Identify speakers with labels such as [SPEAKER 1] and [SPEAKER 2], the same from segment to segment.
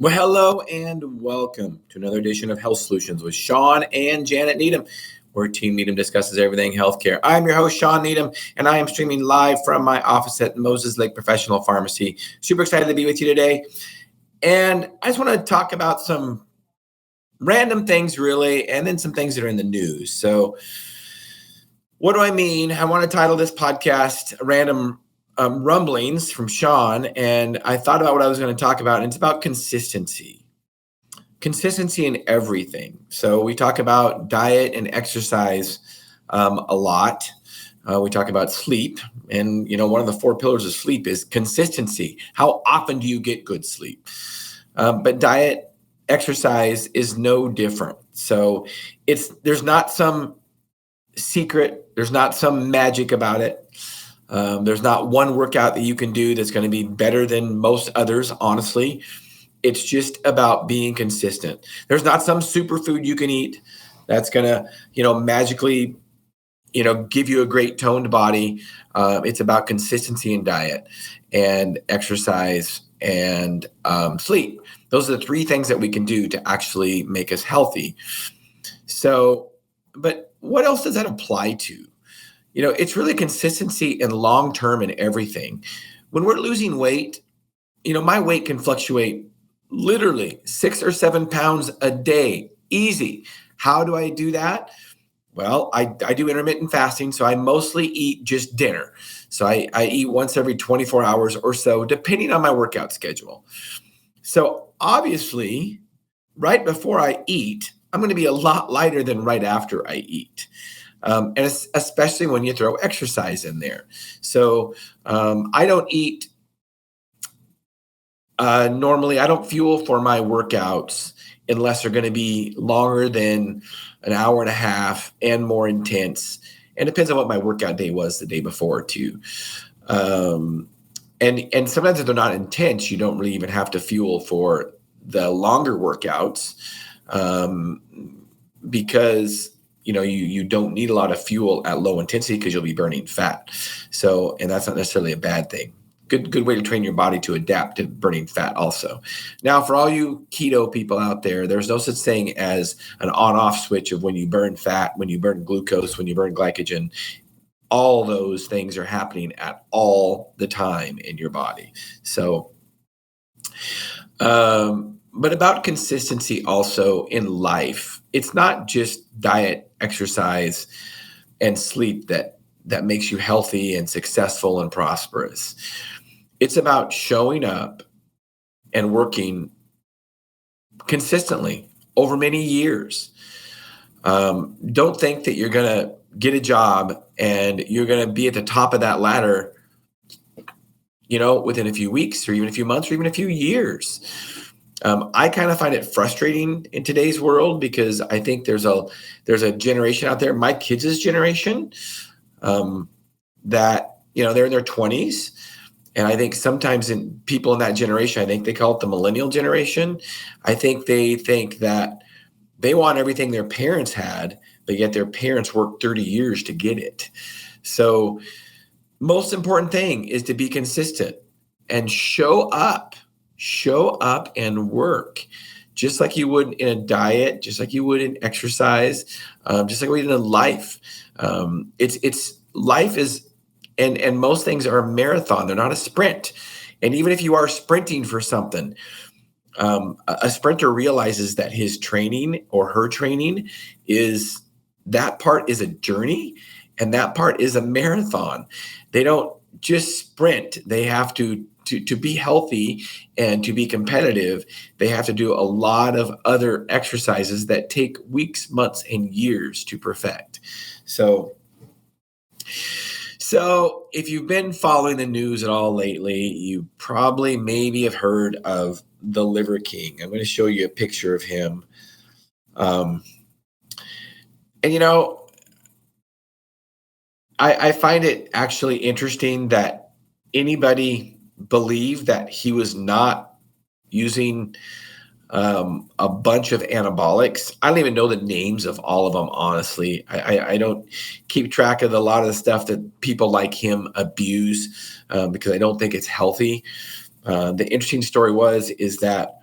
[SPEAKER 1] Well, hello and welcome to another edition of Health Solutions with Shawn and Janet Needham, where Team Needham discusses everything healthcare. I'm your host, Shawn Needham, and I am streaming live from my office at Moses Lake Professional Pharmacy. Super excited to be with you today. And I just want to talk about some random things, really, and then some things that are in the news. So what do I mean? I want to title this podcast Random Rumblings from Shawn, and I thought about what I was going to talk about, and it's about consistency in everything. So we talk about diet and exercise a lot. We talk about sleep, and one of the 4 pillars of sleep is consistency. How often do you get good sleep? But diet, exercise is no different. So there's not some secret, there's not some magic about it. There's not one workout that you can do that's going to be better than most others, honestly. It's just about being consistent. There's not some superfood you can eat that's going to, magically, give you a great toned body. It's about consistency in diet and exercise and sleep. Those are the 3 things that we can do to actually make us healthy. So, but what else does that apply to? It's really consistency and long-term in everything. When we're losing weight, my weight can fluctuate literally 6 or 7 pounds a day. Easy. How do I do that? Well, I do intermittent fasting, so I mostly eat just dinner. So I eat once every 24 hours or so, depending on my workout schedule. So obviously, right before I eat, I'm going to be a lot lighter than right after I eat. And especially when you throw exercise in there. So I don't eat, normally I don't fuel for my workouts unless they're going to be longer than an hour and a half and more intense. And it depends on what my workout day was the day before too. And sometimes if they're not intense, you don't really even have to fuel for the longer workouts because you don't need a lot of fuel at low intensity because you'll be burning fat. So, and that's not necessarily a bad thing. Good way to train your body to adapt to burning fat also. Now, for all you keto people out there, there's no such thing as an on-off switch of when you burn fat, when you burn glucose, when you burn glycogen. All those things are happening at all the time in your body. So, but about consistency also in life, it's not just diet, exercise, and sleep that makes you healthy and successful and prosperous. It's about showing up and working consistently over many years. Don't think that you're going to get a job and you're going to be at the top of that ladder, within a few weeks or even a few months or even a few years. I kind of find it frustrating in today's world because I think there's a generation out there, my kids' generation, that, they're in their 20s. And I think sometimes people in that generation, I think they call it the millennial generation. I think they think that they want everything their parents had, but yet their parents worked 30 years to get it. So most important thing is to be consistent and show up and work just like you would in a diet, just like you would in exercise, just like we did in life. It's life is, and most things are a marathon. They're not a sprint. And even if you are sprinting for something, a sprinter realizes that his training or her training that part is a journey and that part is a marathon. They don't just sprint. They have to be healthy and to be competitive, they have to do a lot of other exercises that take weeks, months, and years to perfect. So if you've been following the news at all lately, you probably maybe have heard of the Liver King. I'm going to show you a picture of him. I find it actually interesting that anybody believed that he was not using a bunch of anabolics. I don't even know the names of all of them, honestly. I don't keep track of a lot of the stuff that people like him abuse because I don't think it's healthy. The interesting story is that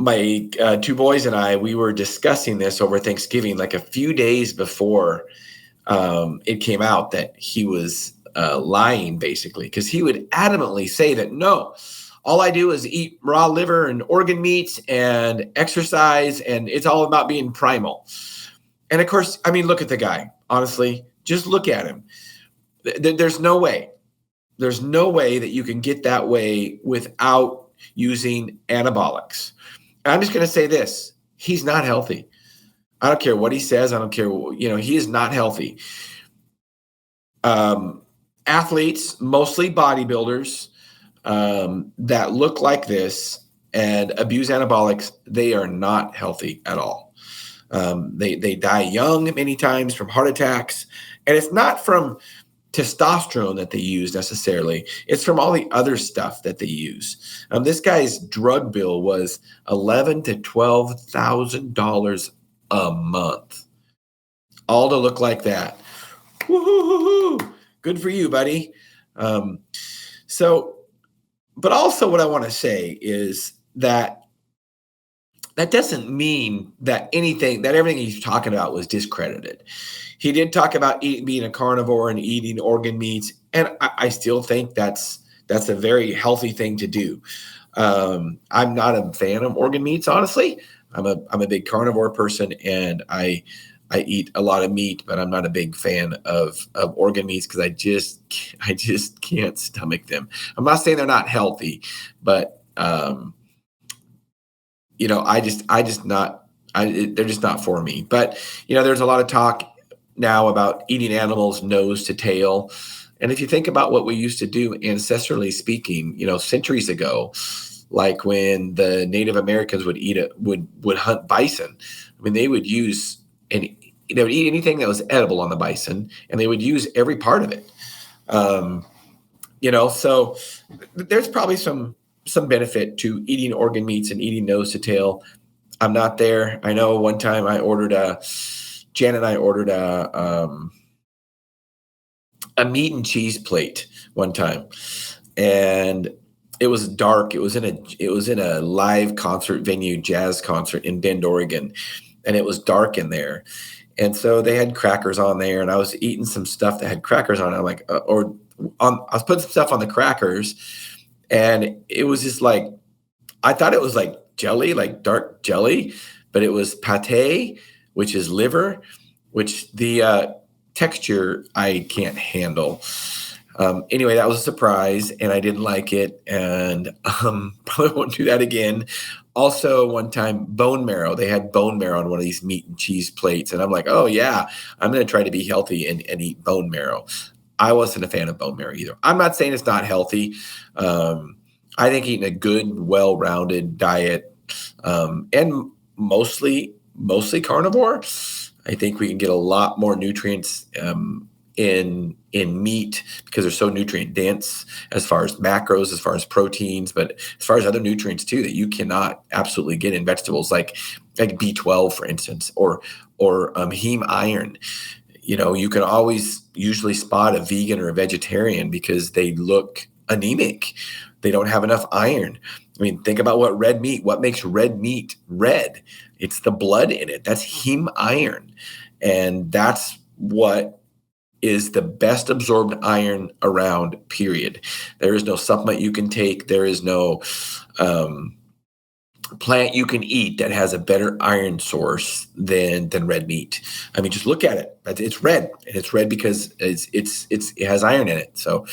[SPEAKER 1] my two boys and I, we were discussing this over Thanksgiving, like a few days before it came out that he was lying, basically, because he would adamantly say that, no, all I do is eat raw liver and organ meats and exercise, and it's all about being primal. And of course, I mean, look at the guy. Honestly, just look at him. There's no way. There's no way that you can get that way without using anabolics. And I'm just going to say this. He's not healthy. I don't care what he says. I don't care. He is not healthy. Athletes, mostly bodybuilders, that look like this and abuse anabolics, they are not healthy at all. They die young many times from heart attacks. And it's not from testosterone that they use necessarily. It's from all the other stuff that they use. This guy's drug bill was $11,000 to $12,000 a month, all to look like that. Woo-hoo-hoo-hoo. Good for you, buddy. But also what I want to say is that doesn't mean that everything he's talking about was discredited. He did talk about being a carnivore and eating organ meats, and I still think that's a very healthy thing to do. I'm not a fan of organ meats, honestly. I'm a big carnivore person, and I eat a lot of meat, but I'm not a big fan of organ meats because I just can't stomach them. I'm not saying they're not healthy, but they're just not for me. But there's a lot of talk now about eating animals nose to tail, and if you think about what we used to do ancestrally speaking, centuries ago, like when the Native Americans would hunt bison. I mean, they would eat anything that was edible on the bison, and they would use every part of it. So there's probably some benefit to eating organ meats and eating nose to tail. I'm not there. I know one time Janet and I ordered a meat and cheese plate one time, and it was dark. It was in a live concert venue, jazz concert in Bend, Oregon, and it was dark in there. And so they had crackers on there, and I was eating some stuff that had crackers on it. I'm like, I was putting some stuff on the crackers, and it was just like, I thought it was like jelly, like dark jelly, but it was pate, which is liver, which the texture I can't handle. Anyway, that was a surprise, and I didn't like it, and probably won't do that again. Also, one time, bone marrow. They had bone marrow on one of these meat and cheese plates, and I'm like, oh yeah, I'm going to try to be healthy and eat bone marrow. I wasn't a fan of bone marrow either. I'm not saying it's not healthy. I think eating a good, well-rounded diet, and mostly carnivore, I think we can get a lot more nutrients in meat because they're so nutrient dense as far as macros, as far as proteins, but as far as other nutrients too that you cannot absolutely get in vegetables, like B12, for instance, or heme iron. You can always usually spot a vegan or a vegetarian because they look anemic. They don't have enough iron. I mean, think about what makes red meat red. It's the blood in it. That's heme iron. And that's what is the best absorbed iron around, period. There is no supplement you can take. There is no plant you can eat that has a better iron source than red meat. I mean, just look at it. It's red, and it's red because it has iron in it. So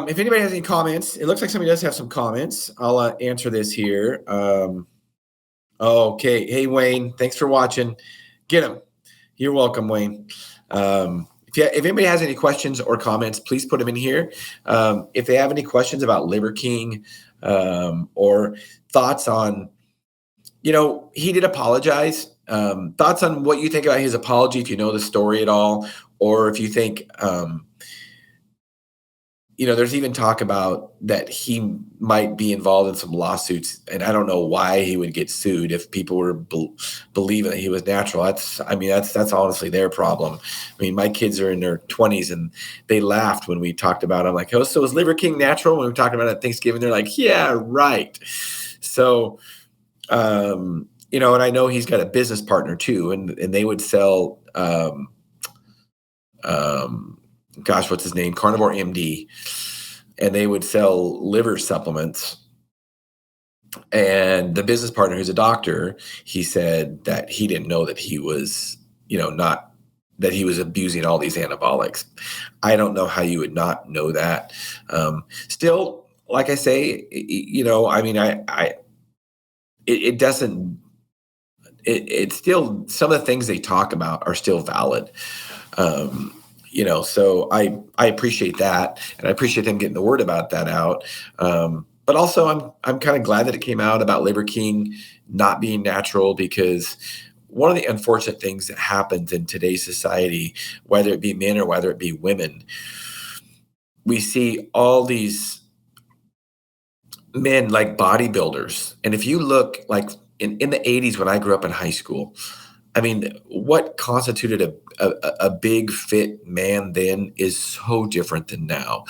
[SPEAKER 1] if anybody has any comments, it looks like somebody does have some comments. I'll answer this here. Okay. Hey, Wayne, thanks for watching. Get him. You're welcome, Wayne. If anybody has any questions or comments, please put them in here. If they have any questions about Liver King, or thoughts on, he did apologize. Thoughts on what you think about his apology, if you know the story at all, or if you think, there's even talk about that he might be involved in some lawsuits, and I don't know why he would get sued if people were believing that he was natural. That's honestly their problem. I mean, my kids are in their 20s, and they laughed when we talked about it. I'm like, oh, so is Liver King natural? When we talked about it at Thanksgiving, they're like, yeah, right. So, and I know he's got a business partner too, and they would sell, gosh, what's his name? Carnivore MD, and they would sell liver supplements. And the business partner, who's a doctor, he said that he didn't know that he was, not that he was abusing all these anabolics. I don't know how you would not know that. Still, like I say, it doesn't. It's still, some of the things they talk about are still valid. So I appreciate that, and I appreciate them getting the word about that out. But also, I'm kind of glad that it came out about Liver King not being natural, because one of the unfortunate things that happens in today's society, whether it be men or whether it be women, we see all these men like bodybuilders. And if you look like in the 80s when I grew up in high school, I mean, what constituted a big fit man then is so different than now.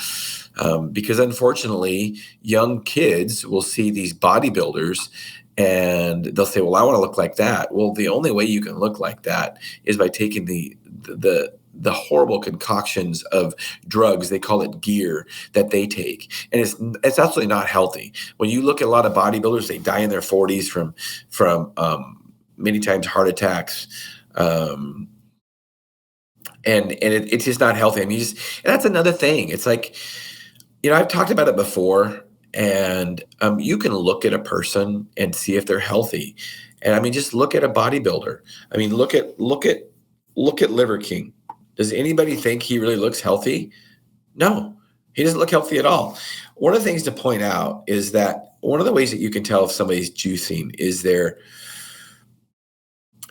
[SPEAKER 1] Because unfortunately, young kids will see these bodybuilders and they'll say, well, I want to look like that. Well, the only way you can look like that is by taking the horrible concoctions of drugs, they call it gear, that they take. And it's absolutely not healthy. When you look at a lot of bodybuilders, they die in their 40s from many times heart attacks. And it's just not healthy. I mean, and that's another thing. It's like, I've talked about it before, and you can look at a person and see if they're healthy. And I mean, just look at a bodybuilder. I mean, look at Liver King. Does anybody think he really looks healthy? No, he doesn't look healthy at all. One of the things to point out is that one of the ways that you can tell if somebody's juicing is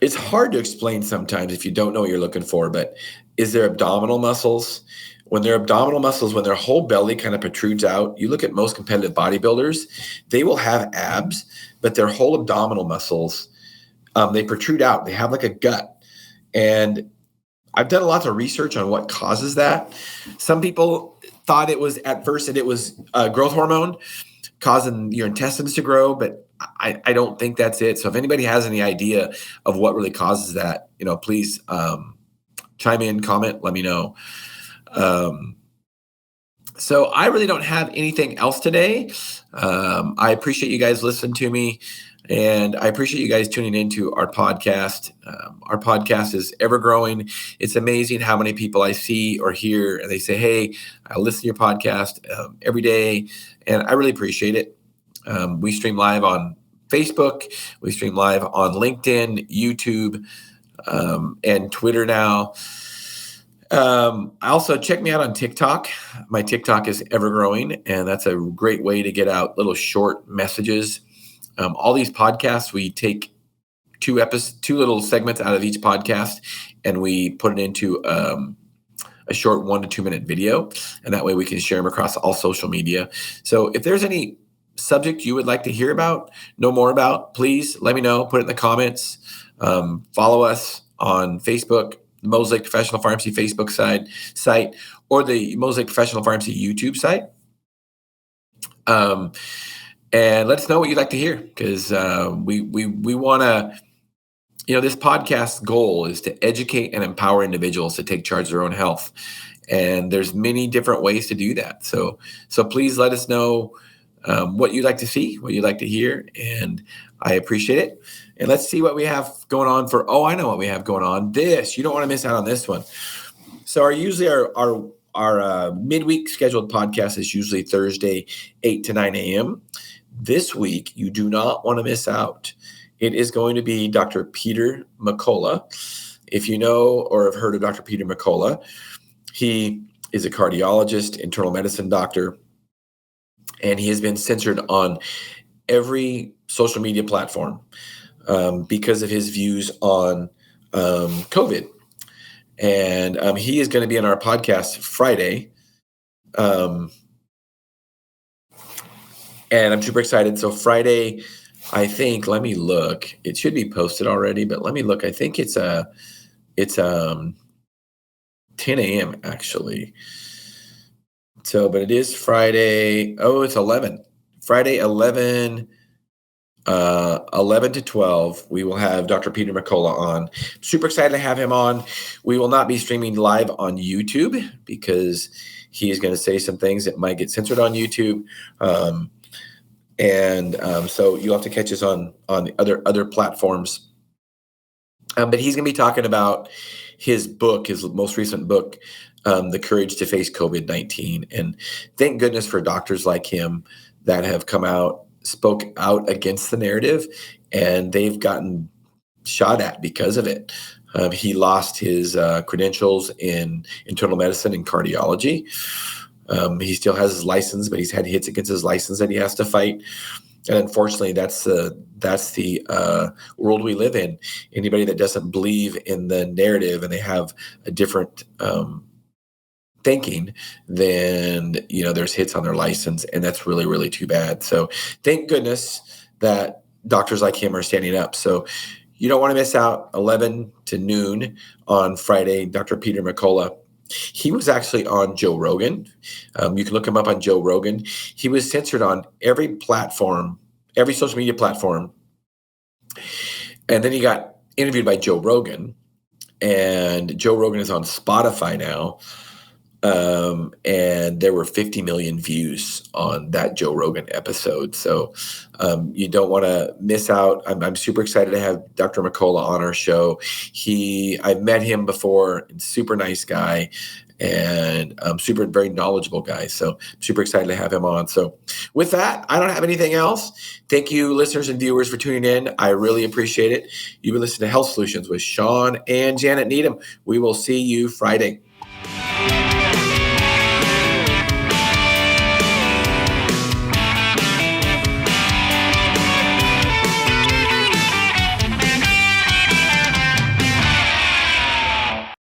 [SPEAKER 1] it's hard to explain sometimes if you don't know what you're looking for, but is their abdominal muscles? When their abdominal muscles, when their whole belly kind of protrudes out, you look at most competitive bodybuilders, they will have abs, but their whole abdominal muscles, they protrude out. They have like a gut. And I've done a lot of research on what causes that. Some people thought at first it was growth hormone causing your intestines to grow, but I don't think that's it. So if anybody has any idea of what really causes that, please chime in, comment, let me know. So I really don't have anything else today. I appreciate you guys listening to me, and I appreciate you guys tuning into our podcast. Our podcast is ever growing. It's amazing how many people I see or hear, and they say, hey, I listen to your podcast every day, and I really appreciate it. We stream live on Facebook. We stream live on LinkedIn, YouTube, and Twitter now. Also, check me out on TikTok. My TikTok is ever growing, and that's a great way to get out little short messages. All these podcasts, we take two little segments out of each podcast, and we put it into a short 1 to 2 minute video, and that way we can share them across all social media. So if there's any subject you would like to hear about, know more about, please let me know. Put it in the comments. Follow us on Facebook, the Mosaic Professional Pharmacy Facebook site, or the Mosaic Professional Pharmacy YouTube site. And let us know what you'd like to hear, because we want to, this podcast's goal is to educate and empower individuals to take charge of their own health. And there's many different ways to do that. So please let us know what you'd like to see, what you'd like to hear, and I appreciate it. And let's see what we have going on I know what we have going on. You don't want to miss out on this one. So our midweek scheduled podcast is usually Thursday, 8 to 9 a.m. This week, you do not want to miss out. It is going to be Dr. Peter McCullough. If you know or have heard of Dr. Peter McCullough, he is a cardiologist, internal medicine doctor, and he has been censored on every social media platform because of his views on COVID. And he is going to be on our podcast Friday. And I'm super excited. So Friday, I think, let me look. It should be posted already, but let me look. I think it's 10 a.m. actually. So, but it is Friday. Oh, it's 11. Friday, 11 11 to 12, we will have Dr. Peter McCullough on. Super excited to have him on. We will not be streaming live on YouTube because he is going to say some things that might get censored on YouTube. So you'll have to catch us on other platforms. But he's going to be talking about his book, his most recent book, The Courage to Face COVID-19. And thank goodness for doctors like him that have come out, spoke out against the narrative, and they've gotten shot at because of it. He lost his credentials in internal medicine and cardiology. He still has his license, but he's had hits against his license that he has to fight. And unfortunately, that's the world we live in. Anybody that doesn't believe in the narrative and they have a different thinking, then there's hits on their license, and that's really, really too bad. So thank goodness that doctors like him are standing up. So you don't want to miss out. 11 to noon on Friday, Dr. Peter McCullough. He was actually on Joe Rogan. You can look him up on Joe Rogan. He was censored on every platform, every social media platform. And then he got interviewed by Joe Rogan. And Joe Rogan is on Spotify now. And there were 50 million views on that Joe Rogan episode. So you don't want to miss out. I'm super excited to have Dr. McCullough on our show. I've met him before, super nice guy, and very knowledgeable guy. So super excited to have him on. So with that, I don't have anything else. Thank you, listeners and viewers, for tuning in. I really appreciate it. You've been listening to Health Solutions with Shawn and Janet Needham. We will see you Friday.